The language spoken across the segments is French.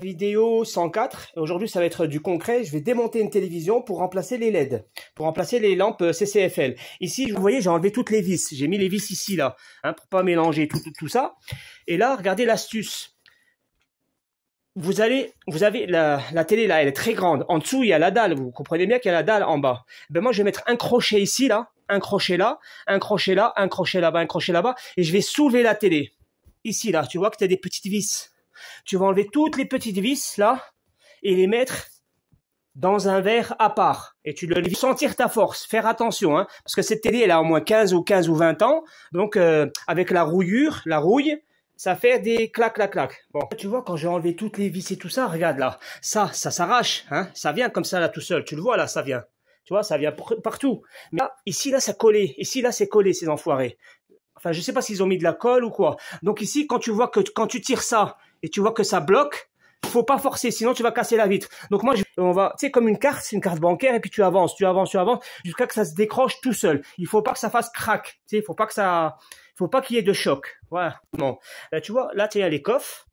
Vidéo 104, aujourd'hui ça va être du concret. Je vais démonter une télévision pour remplacer les LED, pour remplacer les lampes CCFL. Ici, vous voyez, j'ai enlevé toutes les vis. J'ai mis les vis ici, là, hein, pour pas mélanger tout ça. Et là, regardez l'astuce. Vous avez la télé là, elle est très grande. En dessous, il y a la dalle. Vous comprenez bien qu'il y a la dalle en bas. Ben moi, je vais mettre un crochet ici, là, un crochet là, un crochet là, un crochet là-bas, un crochet là-bas. Et je vais soulever la télé. Ici, là, tu vois que tu as des petites vis. Tu vas enlever toutes les petites vis, là, et les mettre dans un verre à part. Et tu le sentir ta force. Faire attention, hein, parce que cette télé, elle a au moins 15 ou 20 ans. Donc, avec la rouille, ça fait des clac, clac, clac. Bon, tu vois, quand j'ai enlevé toutes les vis et tout ça, regarde là. Ça s'arrache, hein. Ça vient comme ça, là, tout seul. Tu le vois, là, ça vient. Tu vois, ça vient partout. Mais là, ici, là, ça collait. Ici, là, c'est collé, ces enfoirés. Enfin, je sais pas s'ils ont mis de la colle ou quoi. Donc ici, quand tu vois que quand tu tires ça et tu vois que ça bloque, faut pas forcer, sinon tu vas casser la vitre. Donc moi, on va, tu sais, comme une carte bancaire, et puis tu avances, jusqu'à que ça se décroche tout seul. Il faut pas que ça fasse crack. Tu sais, faut pas qu'il y ait de choc. Voilà. Bon, là, tu vois, là, tu as les coffres.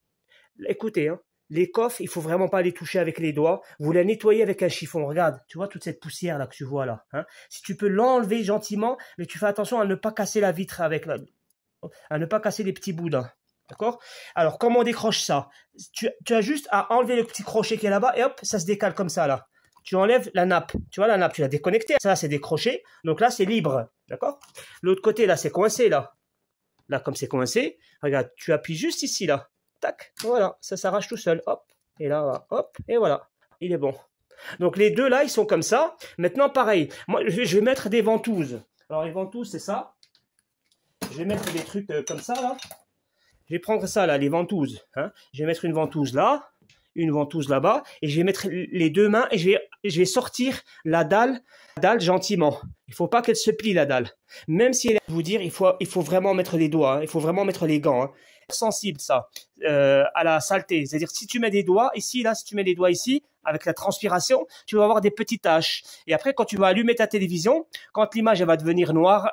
Écoutez, hein. Les coffres, il faut vraiment pas les toucher avec les doigts. Vous les nettoyez avec un chiffon. Regarde, tu vois toute cette poussière là que tu vois là. Hein, si tu peux l'enlever gentiment, mais tu fais attention à ne pas casser la vitre à ne pas casser les petits bouts là. D'accord? Alors, comment on décroche ça? Tu as juste à enlever le petit crochet qui est là-bas et hop, ça se décale comme ça là. Tu enlèves la nappe. Tu vois la nappe, tu l'as déconnectée. Ça, c'est décroché. Donc là, c'est libre. D'accord? L'autre côté là, c'est coincé là. Là, comme c'est coincé, regarde, tu appuies juste ici là. Tac, voilà, ça s'arrache tout seul, hop, et là, hop, et voilà, il est bon. Donc les deux là, ils sont comme ça. Maintenant, pareil, moi je vais mettre des ventouses. Alors les ventouses, c'est ça. Je vais mettre des trucs comme ça là. Je vais prendre ça là, les ventouses. Hein. Je vais mettre une ventouse là, une ventouse là-bas, et je vais mettre les deux mains et je vais sortir la dalle gentiment. Il faut pas qu'elle se plie la dalle. Même si elle est, vous dire, il faut vraiment mettre les doigts, hein. Il faut vraiment mettre les gants. Hein. Sensible ça à la saleté, c'est-à-dire si tu mets des doigts ici là, si tu mets les doigts ici avec la transpiration, tu vas avoir des petites taches et après quand tu vas allumer ta télévision, quand l'image elle va devenir noire,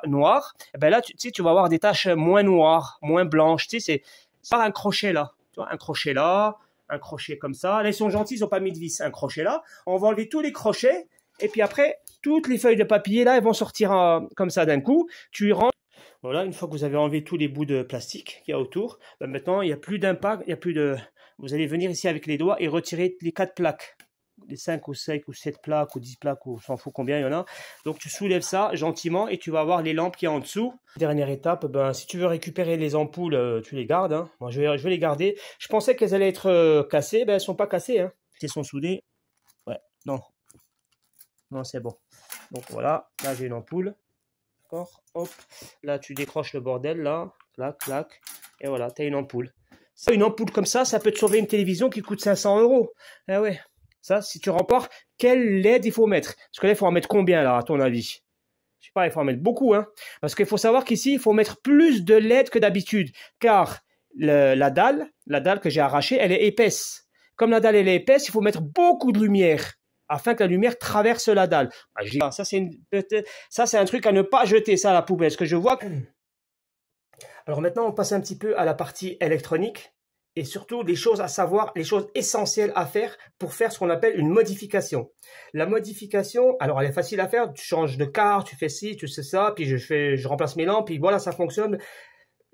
et ben là tu sais tu vas avoir des taches moins noires, moins blanches, tu sais c'est pas un crochet là, tu vois, un crochet là, un crochet comme ça, là ils sont gentils, ils ont pas mis de vis, un crochet là, on va enlever tous les crochets et puis après toutes les feuilles de papier là elles vont sortir comme ça d'un coup, tu y rentres. Voilà, une fois que vous avez enlevé tous les bouts de plastique qu'il y a autour, ben maintenant il n'y a plus d'impact, il n'y a plus de... Vous allez venir ici avec les doigts et retirer les 4 plaques. Les 5 ou 5 ou 7 plaques ou 10 plaques, ou on s'en fout combien il y en a. Donc tu soulèves ça gentiment et tu vas avoir les lampes qui y a en dessous. Dernière étape, ben, si tu veux récupérer les ampoules, tu les gardes. Hein. Moi je vais les garder. Je pensais qu'elles allaient être cassées, ben elles ne sont pas cassées. Hein. Elles sont soudées. Ouais, non. Non, c'est bon. Donc voilà, là j'ai une ampoule. D'accord, hop, là tu décroches le bordel, là, clac, clac, et voilà, tu as une ampoule. Ça, une ampoule comme ça peut te sauver une télévision qui coûte 500 €. Eh ouais, ça, si tu remportes, quelle LED il faut mettre? Parce que là, il faut en mettre combien, là, à ton avis? Je sais pas, il faut en mettre beaucoup, hein. Parce qu'il faut savoir qu'ici, il faut mettre plus de LED que d'habitude, car la dalle que j'ai arrachée, elle est épaisse. Comme la dalle, elle est épaisse, il faut mettre beaucoup de lumière afin que la lumière traverse la dalle. Ah, ça, c'est un truc à ne pas jeter, ça, à la poubelle. Ce que je vois. Alors maintenant, on passe un petit peu à la partie électronique et surtout les choses à savoir, les choses essentielles à faire pour faire ce qu'on appelle une modification. La modification, alors elle est facile à faire. Tu changes de carte, tu fais ci, tu sais ça, puis je remplace mes lampes, puis voilà, ça fonctionne.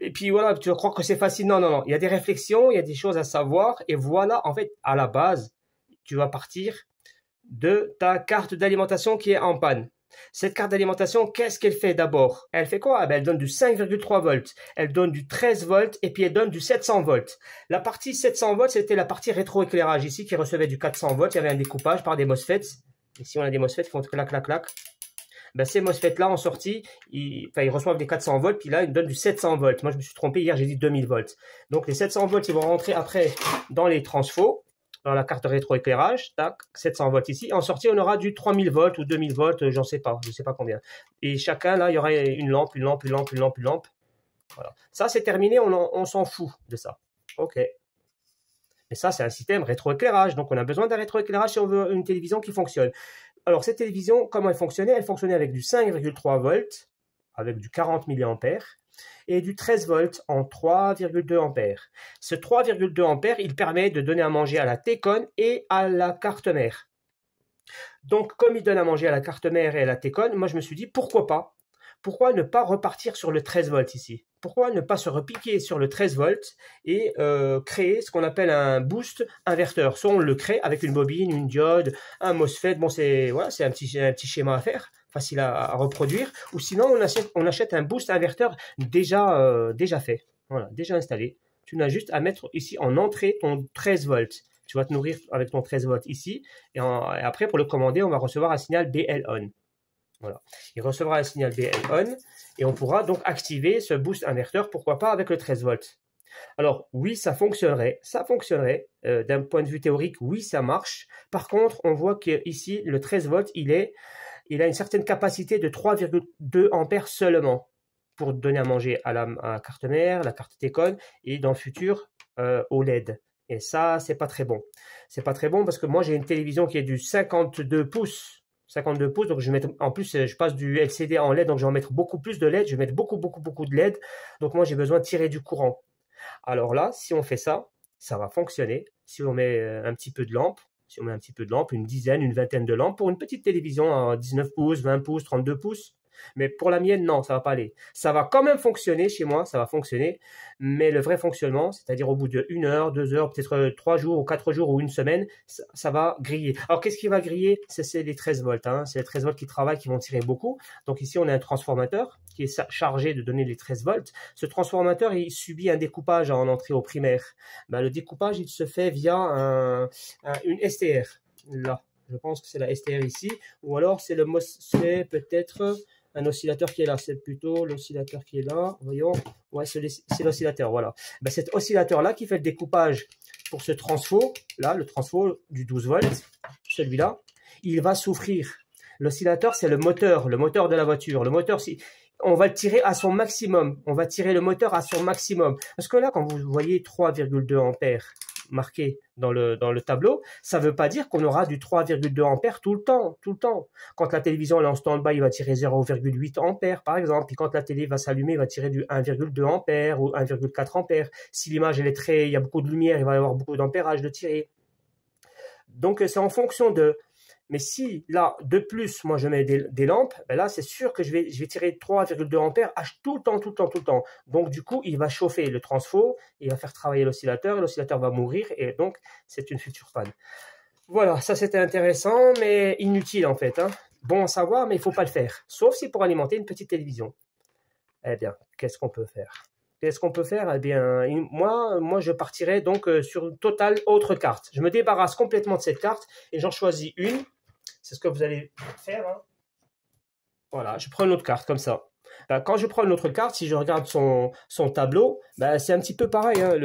Et puis voilà, tu vas croire que c'est facile. Non, non, non. Il y a des réflexions, il y a des choses à savoir. Et voilà, en fait, à la base, tu vas partir de ta carte d'alimentation qui est en panne. Cette carte d'alimentation, qu'est-ce qu'elle fait d'abord? Elle fait quoi? Elle donne du 5,3 volts, elle donne du 13 volts et puis elle donne du 700 volts. La partie 700 volts, c'était la partie rétroéclairage ici qui recevait du 400 volts. Il y avait un découpage par des MOSFETs. Ici, on a des MOSFETs qui font clac, clac, clac. Ben, ces MOSFET-là, en sortie, ils reçoivent des 400 volts, puis là, ils donnent du 700 volts. Moi, je me suis trompé hier, j'ai dit 2000 volts. Donc, les 700 volts, ils vont rentrer après dans les transfos. Dans la carte rétroéclairage, tac, 700 volts ici. En sortie, on aura du 3000 volts ou 2000 volts, j'en sais pas, je sais pas combien. Et chacun, là, il y aura une lampe, une lampe, une lampe, une lampe, une lampe. Voilà. Ça, c'est terminé, on s'en fout de ça. OK. Mais ça, c'est un système rétroéclairage. Donc, on a besoin d'un rétroéclairage si on veut une télévision qui fonctionne. Alors, cette télévision, comment elle fonctionnait? Elle fonctionnait avec du 5,3 volts, avec du 40 mA. et du 13 volts en 3,2 ampères. Ce 3,2 ampères, il permet de donner à manger à la T-Con et à la carte mère. Donc, comme il donne à manger à la carte mère et à la T-Con, moi je me suis dit, pourquoi pas? Pourquoi ne pas repartir sur le 13 volts ici? Pourquoi ne pas se repiquer sur le 13 volts et créer ce qu'on appelle un boost inverteur? Soit on le crée avec une bobine, une diode, un MOSFET, bon c'est voilà, un petit schéma à faire, facile à reproduire, ou sinon on achète un boost inverteur déjà fait, voilà, déjà installé. Tu n'as juste à mettre ici en entrée ton 13 volts. Tu vas te nourrir avec ton 13 volts ici, et après pour le commander, on va recevoir un signal BL on. Voilà. Il recevra un signal BL on et on pourra donc activer ce boost inverteur, pourquoi pas avec le 13 volts. Alors oui, ça fonctionnerait, d'un point de vue théorique, oui, ça marche. Par contre, on voit qu'ici, le 13 volts, il a une certaine capacité de 3,2 ampères seulement pour donner à manger à la carte mère, la carte T-Con et dans le futur au LED. Et ça, c'est pas très bon. C'est pas très bon parce que moi, j'ai une télévision qui est du 52 pouces. 52 pouces, donc je vais mettre, en plus je passe du LCD en LED, donc je vais en mettre beaucoup plus de LED, je vais mettre beaucoup de LED, donc moi j'ai besoin de tirer du courant. Alors là, si on fait ça, ça va fonctionner. Si on met un petit peu de lampe, une dizaine, une vingtaine de lampes, pour une petite télévision à 19 pouces, 20 pouces, 32 pouces, mais pour la mienne, non, ça va pas aller. Ça va quand même fonctionner chez moi, ça va fonctionner, mais le vrai fonctionnement, c'est-à-dire au bout de 1 heure, 2 heures, peut-être 3 jours ou 4 jours ou une semaine, ça va griller. Alors qu'est-ce qui va griller? C'est les 13 volts, hein. C'est les 13 volts qui travaillent, qui vont tirer beaucoup. Donc ici, on a un transformateur qui est chargé de donner les 13 volts. Ce transformateur, il subit un découpage en entrée au primaire. Ben, le découpage, il se fait via une STR, là. Je pense que c'est la STR ici, ou alors c'est peut-être un oscillateur qui est là, c'est plutôt l'oscillateur qui est là, voyons, ouais, c'est l'oscillateur, voilà. Ben, cet oscillateur-là qui fait le découpage pour ce transfo, là, le transfo du 12 volts, celui-là, il va souffrir. L'oscillateur, c'est le moteur de la voiture. Le moteur, on va le tirer à son maximum, on va tirer le moteur à son maximum. Parce que là, quand vous voyez 3,2 ampères, marqué dans le tableau, ça ne veut pas dire qu'on aura du 3,2 ampères tout le temps. Quand la télévision est en stand-by, il va tirer 0,8 ampères par exemple, puis quand la télé va s'allumer, il va tirer du 1,2 ampères ou 1,4 ampères. Si l'image il y a beaucoup de lumière, il va y avoir beaucoup d'ampérage de tirer. Donc c'est en fonction de... Mais si là, de plus, moi je mets des lampes, ben là c'est sûr que je vais tirer 3,2 ampères tout le temps. Donc du coup, il va chauffer le transfo, il va faire travailler l'oscillateur, et l'oscillateur va mourir, et donc c'est une future panne. Voilà, ça c'était intéressant, mais inutile en fait, hein. Bon à savoir, mais il ne faut pas le faire. Sauf si pour alimenter une petite télévision. Eh bien, qu'est-ce qu'on peut faire? Eh bien, moi, je partirai donc sur une totale autre carte. Je me débarrasse complètement de cette carte et j'en choisis une. C'est ce que vous allez faire, hein. Voilà, je prends une autre carte comme ça. Ben, quand je prends une autre carte, si je regarde son tableau, ben, c'est un petit peu pareil, hein.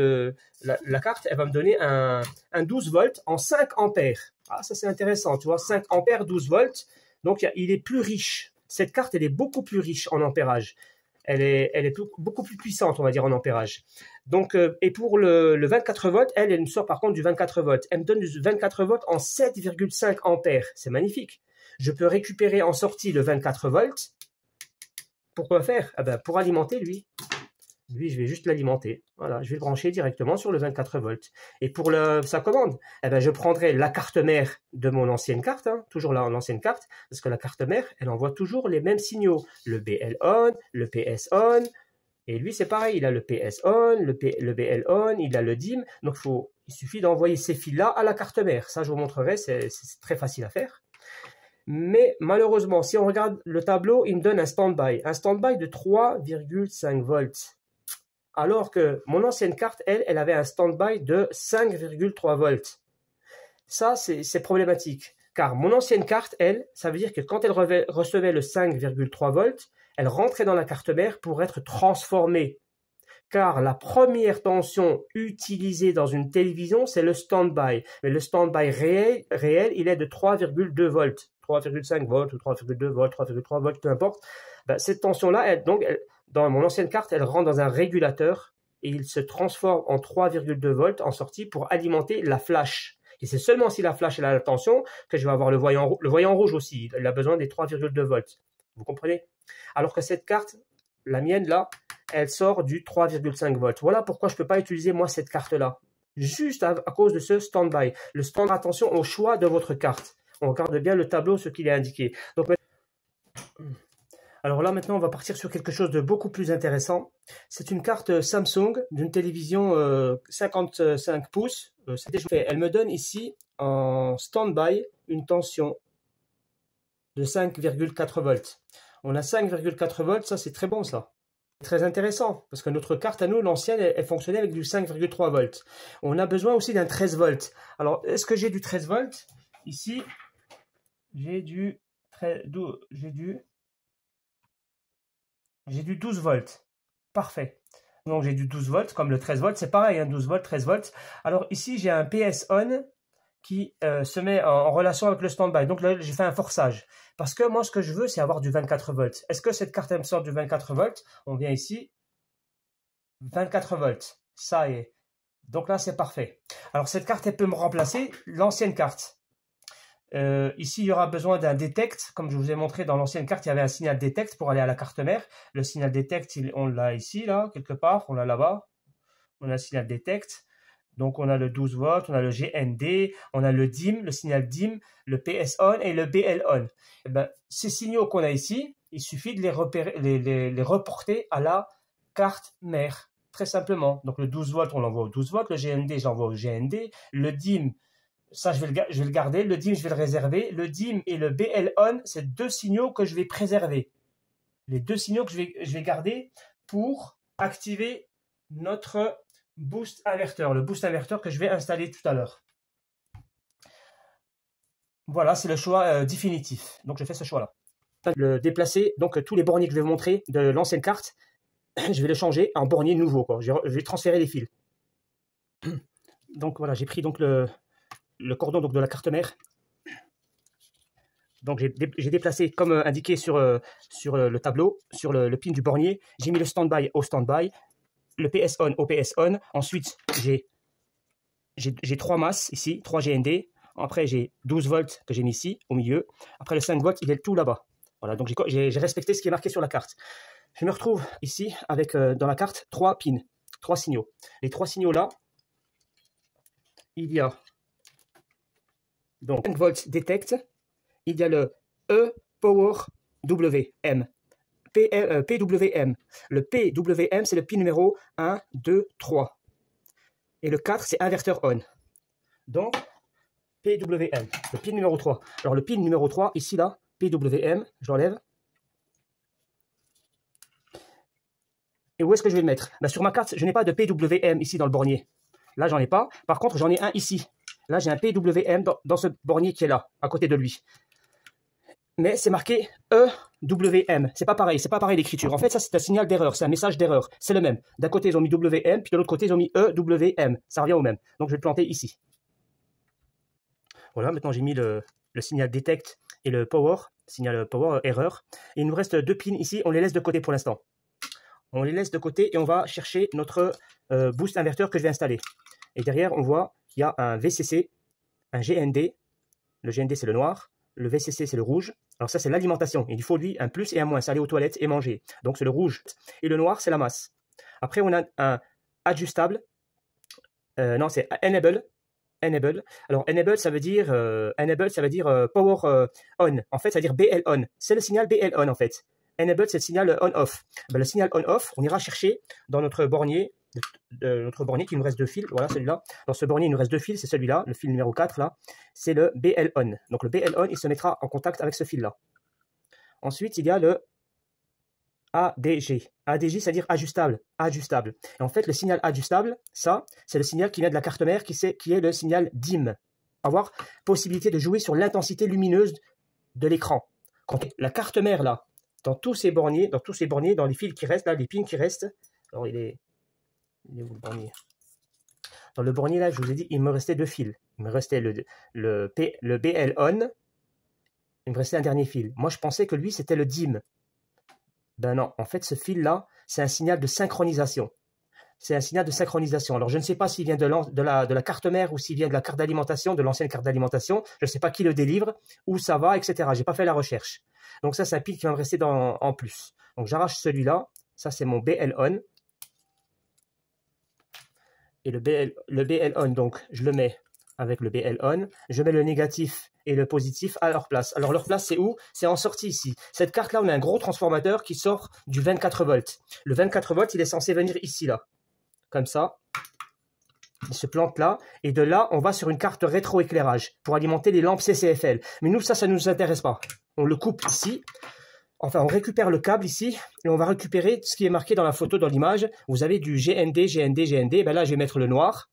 La carte, elle va me donner un 12 volts en 5 ampères. Ah, ça c'est intéressant, tu vois, 5 ampères, 12 volts. Donc, il est plus riche. Cette carte, elle est beaucoup plus riche en ampérage. Elle est beaucoup plus puissante, on va dire, en ampérage. Donc, et pour le 24 volts, elle me sort par contre du 24 volts. Elle me donne du 24 volts en 7,5 ampères. C'est magnifique. Je peux récupérer en sortie le 24 volts. Pourquoi faire? Ah ben, pour alimenter lui. Lui, je vais juste l'alimenter. Voilà, je vais le brancher directement sur le 24 volts. Et pour sa commande, eh ben, je prendrai la carte mère de mon ancienne carte, hein, toujours là en ancienne carte, parce que la carte mère, elle envoie toujours les mêmes signaux. Le BL on, le PS on, et lui c'est pareil, il a le PS on, le BL on, il a le DIM. Donc il suffit d'envoyer ces fils-là à la carte mère. Ça, je vous montrerai, c'est très facile à faire. Mais malheureusement, si on regarde le tableau, il me donne un stand-by de 3,5 volts. Alors que mon ancienne carte, elle avait un stand-by de 5,3 volts. Ça, c'est problématique. Car mon ancienne carte, elle, ça veut dire que quand elle recevait le 5,3 volts, elle rentrait dans la carte mère pour être transformée. Car la première tension utilisée dans une télévision, c'est le stand-by. Mais le stand-by réel, il est de 3,2 volts. 3,5 volts ou 3,2 volts, 3,3 volts, peu importe. Ben, cette tension-là, dans mon ancienne carte, elle rentre dans un régulateur et il se transforme en 3,2 volts en sortie pour alimenter la flash. Et c'est seulement si la flash elle a la tension que je vais avoir le voyant rouge aussi. Il a besoin des 3,2 volts. Vous comprenez? Alors que cette carte, la mienne là, elle sort du 3,5 volts. Voilà pourquoi je ne peux pas utiliser moi cette carte-là. Juste à cause de ce stand-by. Le stand, attention au choix de votre carte. On regarde bien le tableau, ce qu'il est indiqué. Donc, alors là, maintenant, on va partir sur quelque chose de beaucoup plus intéressant. C'est une carte Samsung d'une télévision 55 pouces. Elle me donne ici, en stand-by, une tension de 5,4 volts. On a 5,4 volts, ça c'est très bon ça. Très intéressant, parce que notre carte à nous, l'ancienne, elle fonctionnait avec du 5,3 volts. On a besoin aussi d'un 13 volts. Alors, est-ce que j'ai du 13 volts? Ici, j'ai du 12 volts. Parfait. Donc, j'ai du 12 volts, comme le 13 volts, c'est pareil, hein, 12 volts, 13 volts. Alors, ici, j'ai un PS on qui se met en relation avec le stand-by. Donc là, j'ai fait un forçage. Parce que moi, ce que je veux, c'est avoir du 24 volts. Est-ce que cette carte, elle me sort du 24 volts? On vient ici. 24 volts. Ça y est. Donc là, c'est parfait. Alors, cette carte, elle peut me remplacer l'ancienne carte. Ici, il y aura besoin d'un detect. Comme je vous ai montré dans l'ancienne carte, il y avait un signal detect pour aller à la carte mère. Le signal detect, on l'a ici, là, quelque part. On l'a là-bas. On a le signal detect. Donc, on a le 12 volts, on a le GND, on a le DIM, le signal DIM, le PS on et le BL on. Et ben, ces signaux qu'on a ici, il suffit de les repérer, les reporter à la carte mère, très simplement. Donc, le 12 volts, on l'envoie au 12 volts, le GND, j'envoie au GND, le DIM, ça, je vais le garder, le DIM, je vais le réserver. Le DIM et le BL on, c'est deux signaux que je vais préserver. Les deux signaux que je vais garder pour activer notre boost inverteur, le boost inverteur que je vais installer tout à l'heure. Voilà, c'est le choix définitif. Donc, je fais ce choix-là. Le déplacer, donc tous les borniers que je vais vous montrer de l'ancienne carte, je vais les changer en bornier nouveau, quoi. Je vais transférer les fils. Donc, voilà, j'ai pris donc le cordon donc, de la carte mère. Donc, j'ai déplacé, comme indiqué sur le tableau, sur le pin du bornier. J'ai mis le stand-by au stand-by. Le PS on au PS on. Ensuite, j'ai 3 masses ici, 3 GND. Après, j'ai 12 volts que j'ai mis ici, au milieu. Après, le 5 volts, il est tout là-bas. Voilà, donc j'ai respecté ce qui est marqué sur la carte. Je me retrouve ici avec, dans la carte, 3 pins, 3 signaux. Les 3 signaux-là, il y a donc 5 volts detect. Il y a le E-Power WM. PWM. Le PWM, c'est le pin numéro 1, 2, 3. Et le 4, c'est inverteur on. Donc, PWM, le pin numéro 3. Alors, le pin numéro 3, ici, là, PWM, je l'enlève. Et où est-ce que je vais le mettre? Ben, sur ma carte, je n'ai pas de PWM ici dans le bornier. Là, j'en ai pas. Par contre, j'en ai un ici. Là, j'ai un PWM dans ce bornier qui est là, à côté de lui. Mais c'est marqué EWM. C'est pas pareil l'écriture. En fait, ça, c'est un signal d'erreur, c'est un message d'erreur. C'est le même. D'un côté, ils ont mis WM, puis de l'autre côté, ils ont mis EWM. Ça revient au même. Donc, je vais le planter ici. Voilà, maintenant, j'ai mis le signal detect et le power, signal power erreur. Et il nous reste 2 pins ici. On les laisse de côté pour l'instant. On les laisse de côté et on va chercher notre boost inverteur que je vais installer. Et derrière, on voit qu'il y a un VCC, un GND. Le GND, c'est le noir. Le VCC, c'est le rouge. Alors ça, c'est l'alimentation. Il faut, lui, un plus et un moins. C'est aller aux toilettes et manger. Donc, c'est le rouge. Et le noir, c'est la masse. Après, on a un ajustable. Non, c'est enable. Enable. Alors, enable, ça veut dire, power on. En fait, ça veut dire BL on. C'est le signal BL on, en fait. Enable, c'est le signal on-off. Ben, le signal on-off, on ira chercher dans notre bornier, qui nous reste 2 fils. Voilà, celui-là. Dans ce bornier, il nous reste 2 fils. C'est celui-là, le fil numéro 4, là. C'est le BL on. Donc, le BL on, il se mettra en contact avec ce fil-là. Ensuite, il y a le ADG. ADG, c'est-à-dire ajustable. Ajustable. Et en fait, le signal ajustable, ça, c'est le signal qui vient de la carte mère, qui est le signal DIM. Avoir possibilité de jouer sur l'intensité lumineuse de l'écran. Quand la carte mère, là, dans tous ces borniers, dans les fils qui restent, là, les pins qui restent, alors il est où le bornier? Dans le bornier, là, je vous ai dit, il me restait 2 fils. Il me restait le BL on, il me restait un dernier fil. Moi, je pensais que lui, c'était le DIM. Ben non, en fait, ce fil-là, c'est un signal de synchronisation. C'est un signal de synchronisation. Alors, je ne sais pas s'il vient de la carte mère ou s'il vient de la carte d'alimentation, de l'ancienne carte d'alimentation. Je ne sais pas qui le délivre, où ça va, etc. Je n'ai pas fait la recherche. Donc ça, c'est un pile qui va me rester en plus. Donc, j'arrache celui-là. Ça, c'est mon BL on. Et le BL on, donc, je le mets avec le BL on. Je mets le négatif et le positif à leur place. Alors, leur place, c'est où? C'est en sortie ici. Cette carte-là, on a un gros transformateur qui sort du 24 volts. Le 24 volts, il est censé venir ici, là. Comme ça. Il se plante là. Et de là, on va sur une carte rétroéclairage pour alimenter les lampes CCFL. Mais nous, ça ne nous intéresse pas. On le coupe ici. Enfin, on récupère le câble ici et on va récupérer ce qui est marqué dans la photo, dans l'image. Vous avez du GND, GND, GND. Ben là, je vais mettre le noir,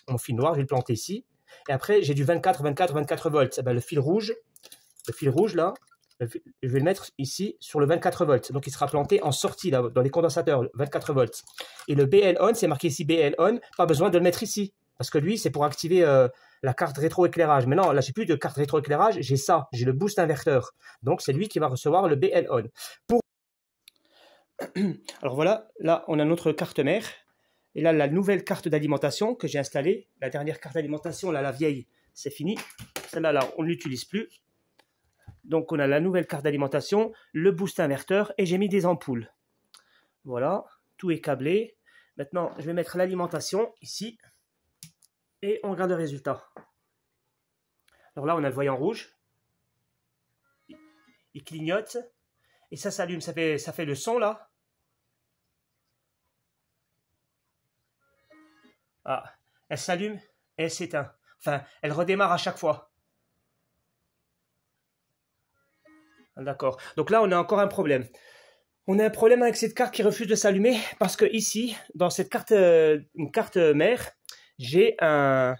mon fil noir, je vais le planter ici. Et après, j'ai du 24, 24, 24 volts. Ben, le fil rouge là, je vais le mettre ici sur le 24 volts. Donc, il sera planté en sortie là, dans les condensateurs, 24 volts. Et le BL on, c'est marqué ici BL on. Pas besoin de le mettre ici parce que lui, c'est pour activer la carte rétroéclairage. Mais non, là, j'ai plus de carte rétroéclairage, j'ai ça, j'ai le boost inverteur. Donc, c'est lui qui va recevoir le BL on. Alors voilà, là, on a notre carte mère. Et là, la nouvelle carte d'alimentation que j'ai installée. La dernière carte d'alimentation, là, la vieille, c'est fini. Celle-là, là, on ne l'utilise plus. Donc, on a la nouvelle carte d'alimentation, le boost inverteur et j'ai mis des ampoules. Voilà, tout est câblé. Maintenant, je vais mettre l'alimentation ici. Et on regarde le résultat. Alors là, on a le voyant rouge. Il clignote. Et ça s'allume. Ça fait le son là. Ah, elle s'allume et elle s'éteint. Enfin, elle redémarre à chaque fois. D'accord. Donc là, on a encore un problème. On a un problème avec cette carte qui refuse de s'allumer parce que ici, dans cette carte, une carte mère, j'ai un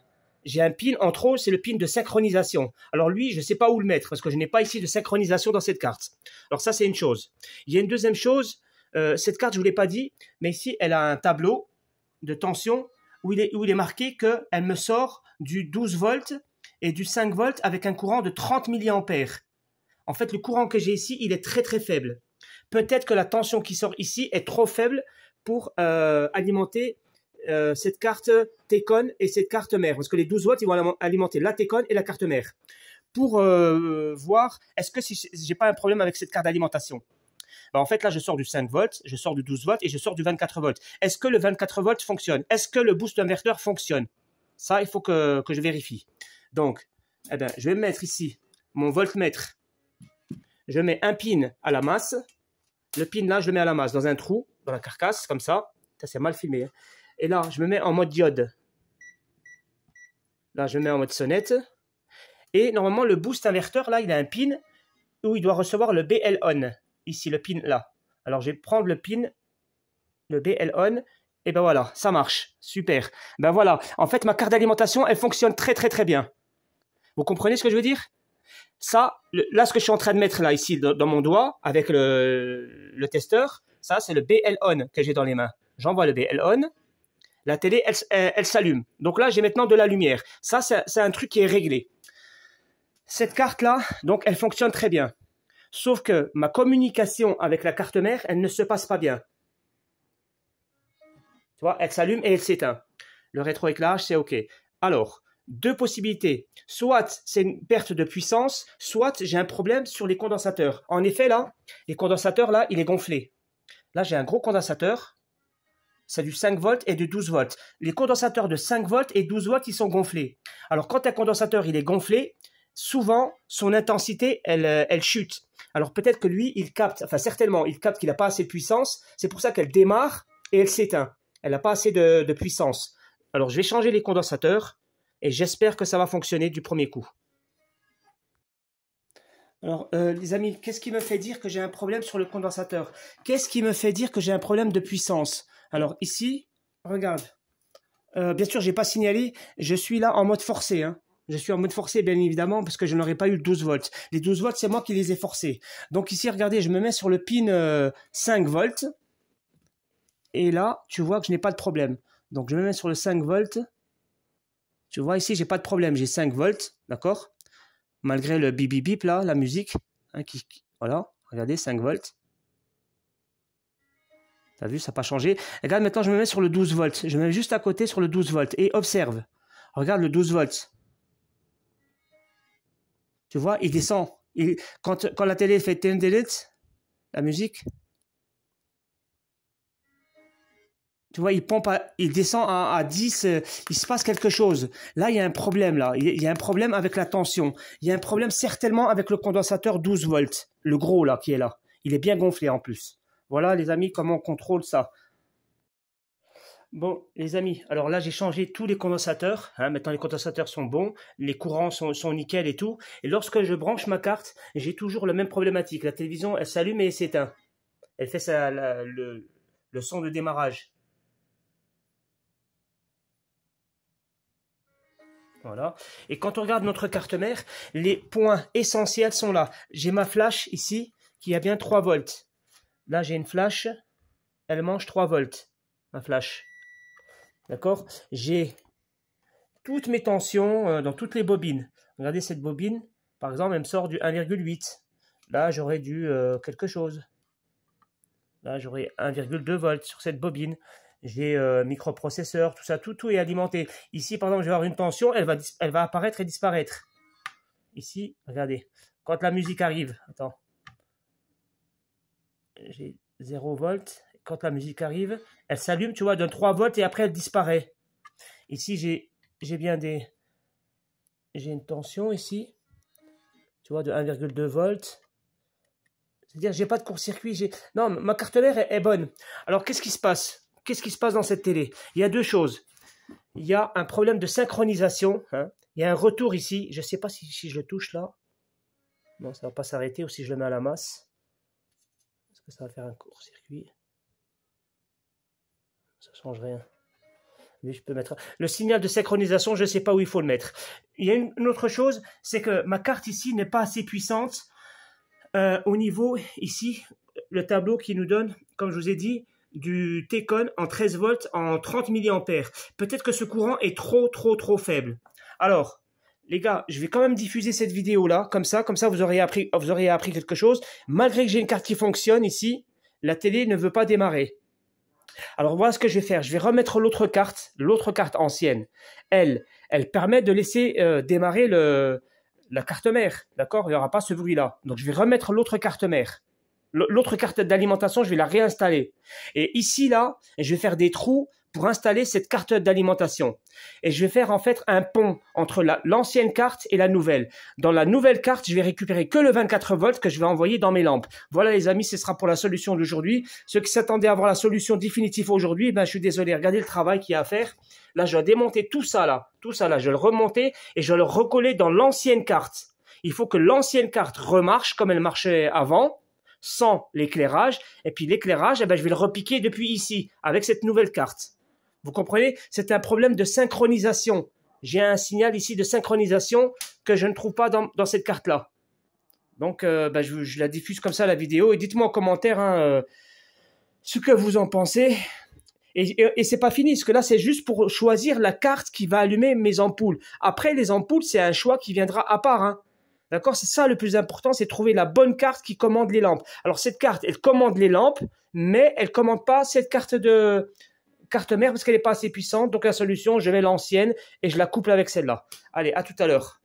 pin, en trop, c'est le pin de synchronisation. Alors lui, je ne sais pas où le mettre parce que je n'ai pas ici de synchronisation dans cette carte. Alors ça, c'est une chose. Il y a une deuxième chose, cette carte, je ne vous l'ai pas dit, mais ici, elle a un tableau de tension où il est marqué qu'elle me sort du 12 volts et du 5 volts avec un courant de 30 milliampères. En fait, le courant que j'ai ici, il est très très faible. Peut-être que la tension qui sort ici est trop faible pour alimenter cette carte Tecon et cette carte mère. Parce que les 12 watts, ils vont alimenter la Tecon et la carte mère. Pour voir, est-ce que si j'ai pas un problème avec cette carte d'alimentation? Ben, en fait, là, je sors du 5 volts, je sors du 12 volts et je sors du 24 volts. Est-ce que le 24 volts fonctionne? Est-ce que le boost inverteur fonctionne? Ça, il faut que je vérifie. Donc, eh ben, je vais mettre ici mon voltmètre. Je mets un pin à la masse. Le pin, là, je le mets à la masse dans un trou, dans la carcasse, comme ça. Ça, c'est mal filmé. Hein. Et là, je me mets en mode diode. Là, je me mets en mode sonnette. Et normalement, le boost inverteur, là, il a un pin où il doit recevoir le BL on. Ici, le pin là. Alors, je vais prendre le pin, le BL on. Et ben voilà, ça marche. Super. Ben voilà. En fait, ma carte d'alimentation, elle fonctionne très, très, très bien. Vous comprenez ce que je veux dire? Ça, là, ce que je suis en train de mettre là, ici, dans mon doigt, avec le testeur, ça, c'est le BL on que j'ai dans les mains. J'envoie le BL on. La télé, elle s'allume. Donc là, j'ai maintenant de la lumière. Ça, c'est un truc qui est réglé. Cette carte-là, donc, elle fonctionne très bien. Sauf que ma communication avec la carte mère, elle ne se passe pas bien. Tu vois, elle s'allume et elle s'éteint. Le rétroéclairage, c'est OK. Alors, deux possibilités. Soit c'est une perte de puissance, soit j'ai un problème sur les condensateurs. En effet, là, les condensateurs, là, il est gonflé. Là, j'ai un gros condensateur. C'est du 5 volts et du 12 volts. Les condensateurs de 5 volts et 12 volts, ils sont gonflés. Alors, quand un condensateur, il est gonflé, souvent, son intensité, elle chute. Alors, peut-être que lui, il capte, enfin, certainement, il capte qu'il n'a pas assez de puissance. C'est pour ça qu'elle démarre et elle s'éteint. Elle n'a pas assez de puissance. Alors, je vais changer les condensateurs et j'espère que ça va fonctionner du premier coup. Alors, les amis, qu'est-ce qui me fait dire que j'ai un problème sur le condensateur? Qu'est-ce qui me fait dire que j'ai un problème de puissance? Alors, ici, regarde. Bien sûr, je n'ai pas signalé. Je suis là en mode forcé. Hein. Je suis en mode forcé, bien évidemment, parce que je n'aurais pas eu le 12 volts. Les 12 volts, c'est moi qui les ai forcés. Donc ici, regardez, je me mets sur le pin 5 volts. Et là, tu vois que je n'ai pas de problème. Donc, je me mets sur le 5 volts. Tu vois, ici, j'ai pas de problème. J'ai 5 volts, d'accord? Malgré le bip bip bip, là, la musique. Hein, voilà, regardez, 5 volts. T'as vu, ça n'a pas changé. Regarde, maintenant, je me mets sur le 12 volts. Je me mets juste à côté sur le 12 volts. Et observe. Regarde le 12 volts. Tu vois, il descend. Quand la télé fait 10 delete, la musique, Tu vois, il descend à 10, il se passe quelque chose. Là, il y a un problème, là. Il y a un problème avec la tension. Il y a un problème certainement avec le condensateur 12 volts. Le gros, là, qui est là. Il est bien gonflé, en plus. Voilà, les amis, comment on contrôle ça. Bon, les amis, alors là, j'ai changé tous les condensateurs. Hein, maintenant, les condensateurs sont bons. Les courants sont nickel et tout. Et lorsque je branche ma carte, j'ai toujours la même problématique. La télévision, elle s'allume et elle s'éteint. Elle fait le son de démarrage. Voilà. Et quand on regarde notre carte mère, les points essentiels sont là. J'ai ma flash ici qui a bien 3 volts. Là, j'ai une flash, elle mange 3 volts, ma flash. D'accord? J'ai toutes mes tensions dans toutes les bobines. Regardez cette bobine, par exemple, elle me sort du 1,8. Là, j'aurais du quelque chose. Là, j'aurais 1,2 volts sur cette bobine. J'ai microprocesseur, tout ça, tout est alimenté. Ici, par exemple, je vais avoir une tension, elle va apparaître et disparaître. Ici, regardez, quand la musique arrive, attends, j'ai 0 volts. Quand la musique arrive, elle s'allume, tu vois, donne 3 volts et après elle disparaît. Ici, j'ai bien j'ai une tension ici, tu vois, de 1,2 volts. C'est-à-dire, j'ai pas de court-circuit. Non, ma carte mère est bonne. Alors, qu'est-ce qui se passe? Qu'est-ce qui se passe dans cette télé? Il y a deux choses. Il y a un problème de synchronisation. Hein. Il y a un retour ici. Je ne sais pas si je le touche là. Non, ça ne va pas s'arrêter. Ou si je le mets à la masse. Est-ce que ça va faire un court-circuit? Ça ne change rien. Mais je peux mettre... Le signal de synchronisation, je ne sais pas où il faut le mettre. Il y a une autre chose, c'est que ma carte ici n'est pas assez puissante. Au niveau, ici, le tableau qui nous donne, comme je vous ai dit, du T-Con en 13 volts en 30 mA. Peut-être que ce courant est trop faible. Alors, les gars, je vais quand même diffuser cette vidéo-là, comme ça vous aurez appris quelque chose. Malgré que j'ai une carte qui fonctionne ici, la télé ne veut pas démarrer. Alors, voilà ce que je vais faire. Je vais remettre l'autre carte ancienne. Elle permet de laisser démarrer la carte mère. D'accord? Il n'y aura pas ce bruit-là. Donc, je vais remettre l'autre carte mère. L'autre carte d'alimentation, je vais la réinstaller. Et ici, là, je vais faire des trous pour installer cette carte d'alimentation. Et je vais faire en fait un pont entre l'ancienne carte et la nouvelle. Dans la nouvelle carte, je vais récupérer que le 24 volts que je vais envoyer dans mes lampes. Voilà les amis, ce sera pour la solution d'aujourd'hui. Ceux qui s'attendaient à avoir la solution définitive aujourd'hui, ben, je suis désolé, regardez le travail qu'il y a à faire. Là, je dois démonter tout ça là, je vais le remonter et je vais le recoller dans l'ancienne carte. Il faut que l'ancienne carte remarche comme elle marchait avant, sans l'éclairage, et puis l'éclairage, eh ben, je vais le repiquer depuis ici, avec cette nouvelle carte. Vous comprenez? C'est un problème de synchronisation. J'ai un signal ici de synchronisation que je ne trouve pas dans cette carte-là. Donc, ben, je la diffuse comme ça, la vidéo, et dites-moi en commentaire hein, ce que vous en pensez. Et c'est pas fini, parce que là, c'est juste pour choisir la carte qui va allumer mes ampoules. Après, les ampoules, c'est un choix qui viendra à part, hein. D'accord? C'est ça le plus important, c'est trouver la bonne carte qui commande les lampes. Alors, cette carte, elle commande les lampes, mais elle commande pas cette carte mère parce qu'elle n'est pas assez puissante. Donc, la solution, je mets l'ancienne et je la couple avec celle-là. Allez, à tout à l'heure.